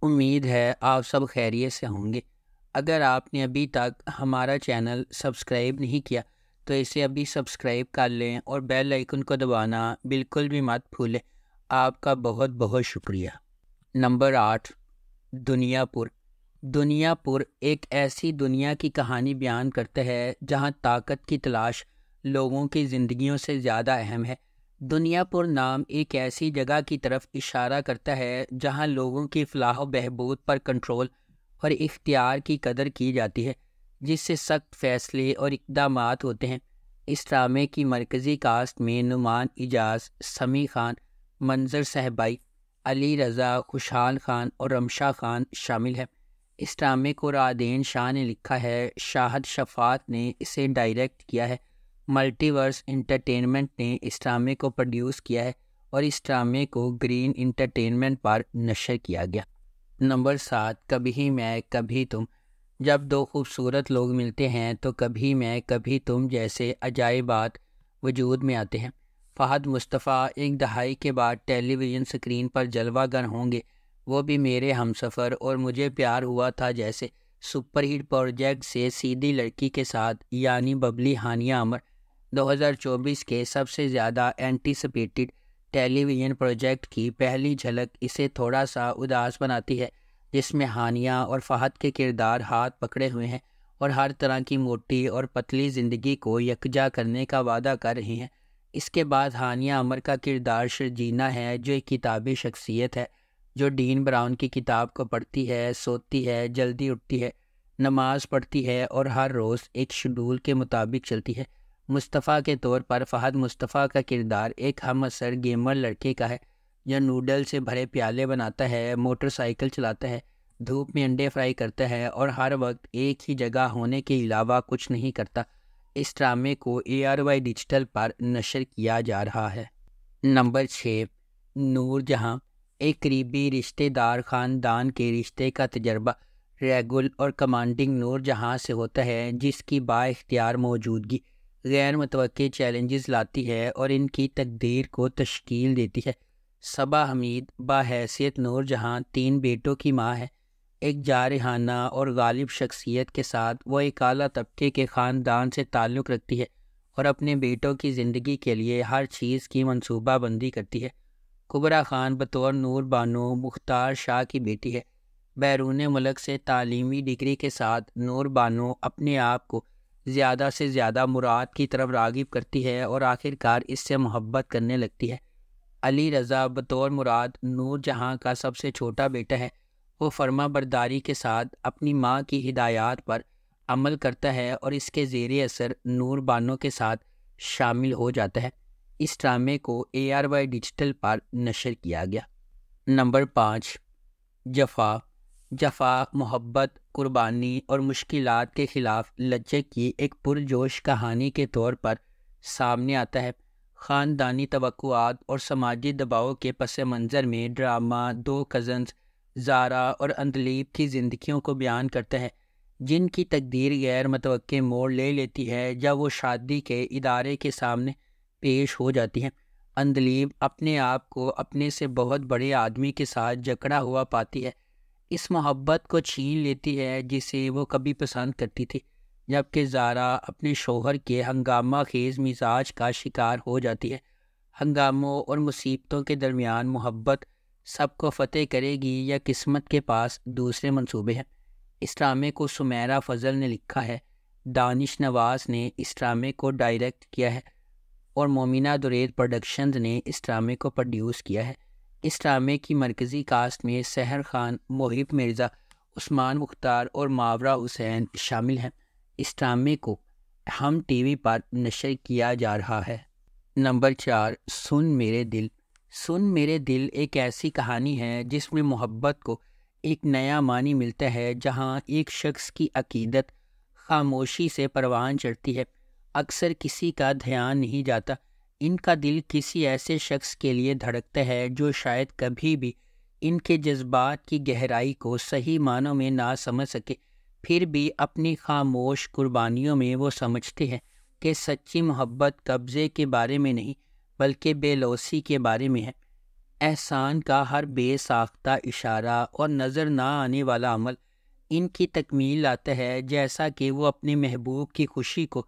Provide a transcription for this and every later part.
امید ہے آپ سب خیریت سے ہوں گے۔ اگر آپ نے ابھی تک ہمارا چینل سبسکرائب نہیں کیا تو اسے ابھی سبسکرائب کر لیں اور بیل آئیکن کو دبانا بالکل بھی مت بھولیں۔ آپ کا بہت بہت شکریہ۔ نمبر 8، دنیا پور۔ دنیا پور ایک ایسی دنیا کی کہانی بیان کرتا ہے جہاں طاقت کی تلاش لوگوں کی زندگیوں سے زیادہ اہم ہے۔ دنیا پور نام ایک ایسی جگہ کی طرف اشارہ کرتا ہے جہاں لوگوں کی فلاح و بہبود پر کنٹرول اور اختیار کی قدر کی جاتی ہے، جس سے سخت فیصلے اور اقدامات ہوتے ہیں۔ اس ڈرامے کی مرکزی کاسٹ میں نعمان اجاز، سمیع خان، منظر صاحبائی، علی رضا، خوشحال خان اور رمشا خان شامل ہیں۔ اس ڈرامے کو رادین شاہ نے لکھا ہے، شاہد شفاعت نے اسے ڈائریکٹ کیا ہے، ملٹی ورس انٹرٹینمنٹ نے اس ڈرامے کو پروڈیوس کیا ہے اور اس ڈرامے کو گرین انٹرٹینمنٹ پر نشر کیا گیا۔ نمبر 7، کبھی میں کبھی تم۔ جب دو خوبصورت لوگ ملتے ہیں تو کبھی میں کبھی تم جیسے عجائبات وجود میں آتے ہیں۔ فہد مصطفیٰ ایک دہائی کے بعد ٹیلی ویژن سکرین پر جلوہ گر ہوں گے، وہ بھی میرے ہمسفر اور مجھے پیار ہوا تھا جیسے سپر ہٹ پروجیکٹ سے سیدھی لڑکی کے ساتھ، یعنی ببلی ہانیہ عمر 2024 کے سب سے زیادہ اینٹیسپیٹڈ ٹیلی ویژن پروجیکٹ کی پہلی جھلک اسے تھوڑا سا اداس بناتی ہے، جس میں ہانیہ اور فہد کے کردار ہاتھ پکڑے ہوئے ہیں اور ہر طرح کی موٹی اور پتلی زندگی کو یکجا کرنے کا وعدہ کر رہی ہیں۔ اس کے بعد ہانیہ عمر کا کردار شرجینا ہے، جو ایک کتابی شخصیت ہے جو ڈین براؤن کی کتاب کو پڑھتی ہے، سوتی ہے، جلدی اٹھتی ہے، نماز پڑھتی ہے اور ہر روز ایک شیڈول کے مطابق چلتی ہے۔ مصطفیٰ کے طور پر فہد مصطفیٰ کا کردار ایک ہم عصر گیمر لڑکے کا ہے جو نوڈل سے بھرے پیالے بناتا ہے، موٹر سائیکل چلاتا ہے، دھوپ میں انڈے فرائی کرتا ہے اور ہر وقت ایک ہی جگہ ہونے کے علاوہ کچھ نہیں کرتا۔ اس ڈرامے کو ARY ڈیجیٹل پر نشر کیا جا رہا ہے۔ نمبر 6، نور جہاں۔ ایک قریبی رشتہ دار خاندان کے رشتے کا تجربہ ریگل اور کمانڈنگ نور جہاں سے ہوتا ہے، جس کی با اختیار موجودگی غیر متوقع چیلنجز لاتی ہے اور ان کی تقدیر کو تشکیل دیتی ہے۔ صبا حمید بحیثیت نور جہاں 3 بیٹوں کی ماں ہے۔ ایک جارحانہ اور غالب شخصیت کے ساتھ وہ ایک اعلیٰ طبقے کے خاندان سے تعلق رکھتی ہے اور اپنے بیٹوں کی زندگی کے لیے ہر چیز کی منصوبہ بندی کرتی ہے۔ کبریٰ خان بطور نور بانو مختار شاہ کی بیٹی ہے۔ بیرون ملک سے تعلیمی ڈگری کے ساتھ نور بانو اپنے آپ کو زیادہ سے زیادہ مراد کی طرف راغب کرتی ہے اور آخرکار اس سے محبت کرنے لگتی ہے۔ علی رضا بطور مراد نور جہاں کا سب سے چھوٹا بیٹا ہے۔ وہ فرما برداری کے ساتھ اپنی ماں کی ہدایات پر عمل کرتا ہے اور اس کے زیر اثر نور بانو کے ساتھ شامل ہو جاتا ہے۔ اس ڈرامے کو ARY ڈیجیٹل پر نشر کیا گیا۔ نمبر 5، جفا۔ جفا محبت، قربانی اور مشکلات کے خلاف لچک کی ایک پرجوش کہانی کے طور پر سامنے آتا ہے۔ خاندانی توقعات اور سماجی دباؤ کے پس منظر میں ڈرامہ 2 کزنز زارا اور اندلیب کی زندگیوں کو بیان کرتا ہے، جن کی تقدیر غیر متوقع موڑ لے لیتی ہے جب وہ شادی کے ادارے کے سامنے پیش ہو جاتی ہیں۔ اندلیب اپنے آپ کو اپنے سے بہت بڑے آدمی کے ساتھ جکڑا ہوا پاتی ہے، اس محبت کو چھین لیتی ہے جسے وہ کبھی پسند کرتی تھی، جبکہ زارا اپنے شوہر کے ہنگامہ خیز مزاج کا شکار ہو جاتی ہے۔ ہنگاموں اور مصیبتوں کے درمیان محبت سب کو فتح کرے گی یا قسمت کے پاس دوسرے منصوبے ہیں؟ اس ڈرامے کو سمیرہ فضل نے لکھا ہے، دانش نواز نے اس ڈرامے کو ڈائریکٹ کیا ہے اور مومنہ درید پروڈکشنز نے اس ڈرامے کو پروڈیوس کیا ہے۔ اس ڈرامے کی مرکزی کاسٹ میں سحر خان، محب مرزا، عثمان مختار اور ماورا حسین شامل ہیں۔ اس ڈرامے کو ہم TV پر نشر کیا جا رہا ہے۔ نمبر 4، سن میرے دل۔ سن میرے دل ایک ایسی کہانی ہے جس میں محبت کو ایک نیا معنی ملتا ہے، جہاں ایک شخص کی عقیدت خاموشی سے پروان چڑھتی ہے۔ اکثر کسی کا دھیان نہیں جاتا، ان کا دل کسی ایسے شخص کے لیے دھڑکتا ہے جو شاید کبھی بھی ان کے جذبات کی گہرائی کو صحیح معنوں میں نہ سمجھ سکے، پھر بھی اپنی خاموش قربانیوں میں وہ سمجھتے ہیں کہ سچی محبت قبضے کے بارے میں نہیں بلکہ بے لوثی کے بارے میں ہے۔ احسان کا ہر بے ساختہ اشارہ اور نظر نہ آنے والا عمل ان کی تکمیل لاتا ہے، جیسا کہ وہ اپنے محبوب کی خوشی کو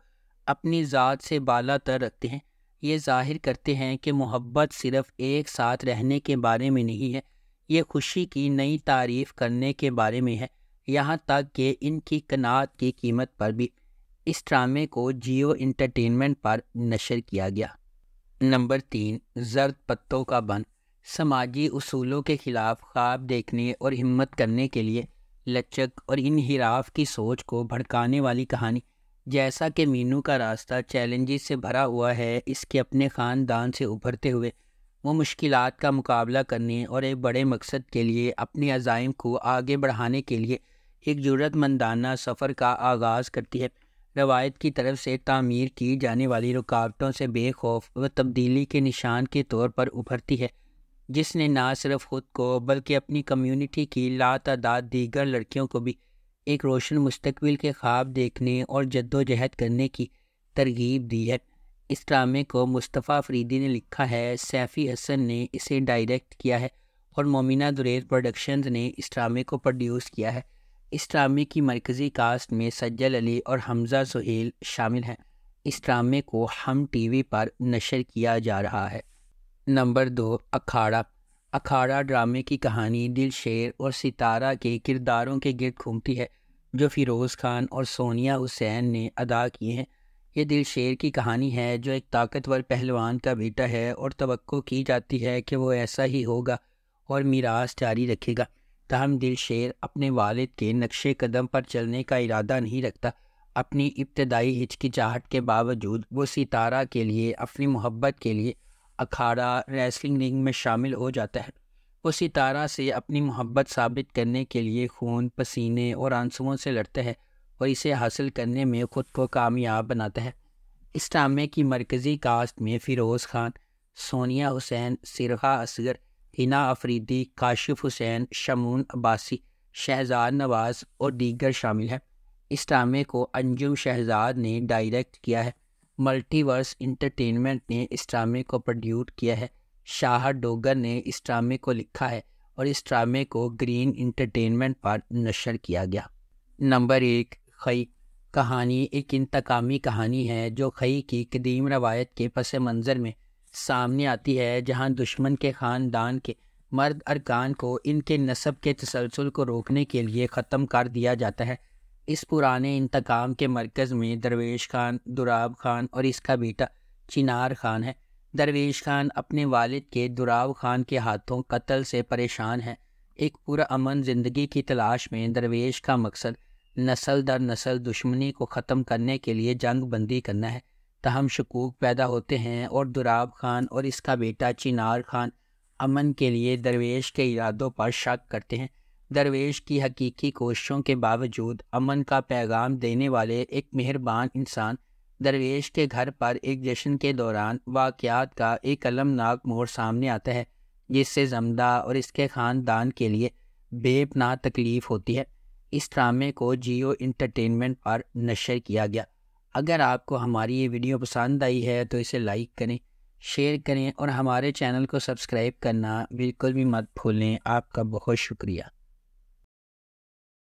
اپنی ذات سے بالا تر رکھتے ہیں۔ یہ ظاہر کرتے ہیں کہ محبت صرف ایک ساتھ رہنے کے بارے میں نہیں ہے، یہ خوشی کی نئی تعریف کرنے کے بارے میں ہے، یہاں تک کہ ان کی قناعت کی قیمت پر بھی۔ اس ڈرامے کو جیو انٹرٹینمنٹ پر نشر کیا گیا۔ نمبر 3، زرد پتوں کا بن۔ سماجی اصولوں کے خلاف خواب دیکھنے اور ہمت کرنے کے لیے لچک اور انحراف کی سوچ کو بھڑکانے والی کہانی۔ جیسا کہ مینو کا راستہ چیلنجز سے بھرا ہوا ہے، اس کے اپنے خاندان سے ابھرتے ہوئے وہ مشکلات کا مقابلہ کرنے اور ایک بڑے مقصد کے لیے اپنے عزائم کو آگے بڑھانے کے لیے ایک جرأت مندانہ سفر کا آغاز کرتی ہے۔ روایت کی طرف سے تعمیر کی جانے والی رکاوٹوں سے بے خوف و تبدیلی کے نشان کے طور پر ابھرتی ہے، جس نے نہ صرف خود کو بلکہ اپنی کمیونٹی کی لاتعداد دیگر لڑکیوں کو بھی ایک روشن مستقبل کے خواب دیکھنے اور جدوجہد کرنے کی ترغیب دی ہے۔ اس ڈرامے کو مصطفیٰ فریدی نے لکھا ہے، سیفی حسن نے اسے ڈائریکٹ کیا ہے اور مومنہ دریز پروڈکشنز نے اس ڈرامے کو پروڈیوس کیا ہے۔ اس ڈرامے کی مرکزی کاسٹ میں سجل علی اور حمزہ سہیل شامل ہیں۔ اس ڈرامے کو ہم ٹی وی پر نشر کیا جا رہا ہے۔ نمبر 2، اکھاڑا۔ اکھاڑا ڈرامے کی کہانی دل شیر اور ستارہ کے کرداروں کے گرد گھومتی ہے جو فیروز خان اور سونیہ حسین نے ادا کیے ہیں۔ یہ دل شیر کی کہانی ہے جو ایک طاقتور پہلوان کا بیٹا ہے اور توقع کی جاتی ہے کہ وہ ایسا ہی ہوگا اور میراث جاری رکھے گا۔ تاہم دل شیر اپنے والد کے نقش قدم پر چلنے کا ارادہ نہیں رکھتا۔ اپنی ابتدائی ہچکچاہٹ کے باوجود وہ ستارہ کے لیے اپنی محبت کے لیے اکھاڑا ریسلنگ رنگ میں شامل ہو جاتا ہے۔ وہ ستارہ سے اپنی محبت ثابت کرنے کے لیے خون، پسینے اور آنسوؤں سے لڑتا ہے اور اسے حاصل کرنے میں خود کو کامیاب بناتا ہے۔ اس ڈرامے کی مرکزی کاسٹ میں فیروز خان، سونیہ حسین، سرخا اصغر، ہنا افریدی، کاشف حسین، شمعون عباسی، شہزاد نواز اور دیگر شامل ہیں۔ اس ڈرامے کو انجم شہزاد نے ڈائریکٹ کیا ہے۔ ملٹی ورس انٹرٹینمنٹ نے اس ڈرامے کو پروڈیوس کیا ہے۔ شاہد ڈوگر نے اس ڈرامے کو لکھا ہے اور اس ڈرامے کو گرین انٹرٹینمنٹ پر نشر کیا گیا۔ نمبر 1، خئی۔ کہانی ایک انتقامی کہانی ہے جو خئی کی قدیم روایت کے پس منظر میں سامنے آتی ہے، جہاں دشمن کے خاندان کے مرد ارکان کو ان کے نسب کے تسلسل کو روکنے کے لیے ختم کر دیا جاتا ہے۔ اس پرانے انتقام کے مرکز میں درویش خان، دراب خان اور اس کا بیٹا چنار خان ہے۔ درویش خان اپنے والد کے دراب خان کے ہاتھوں قتل سے پریشان ہے۔ ایک پرامن زندگی کی تلاش میں درویش کا مقصد نسل در نسل دشمنی کو ختم کرنے کے لیے جنگ بندی کرنا ہے۔ تاہم شکوک پیدا ہوتے ہیں اور دراب خان اور اس کا بیٹا چنار خان امن کے لیے درویش کے ارادوں پر شک کرتے ہیں۔ درویش کی حقیقی کوششوں کے باوجود امن کا پیغام دینے والے ایک مہربان انسان درویش کے گھر پر ایک جشن کے دوران واقعات کا ایک المناک موڑ سامنے آتا ہے، جس سے زمدہ اور اس کے خاندان کے لیے بے پناہ تکلیف ہوتی ہے۔ اس ڈرامے کو جیو انٹرٹینمنٹ پر نشر کیا گیا۔ اگر آپ کو ہماری یہ ویڈیو پسند آئی ہے تو اسے لائک کریں، شیئر کریں اور ہمارے چینل کو سبسکرائب کرنا بالکل بھی مت بھولیں۔ آپ کا بہت شکریہ۔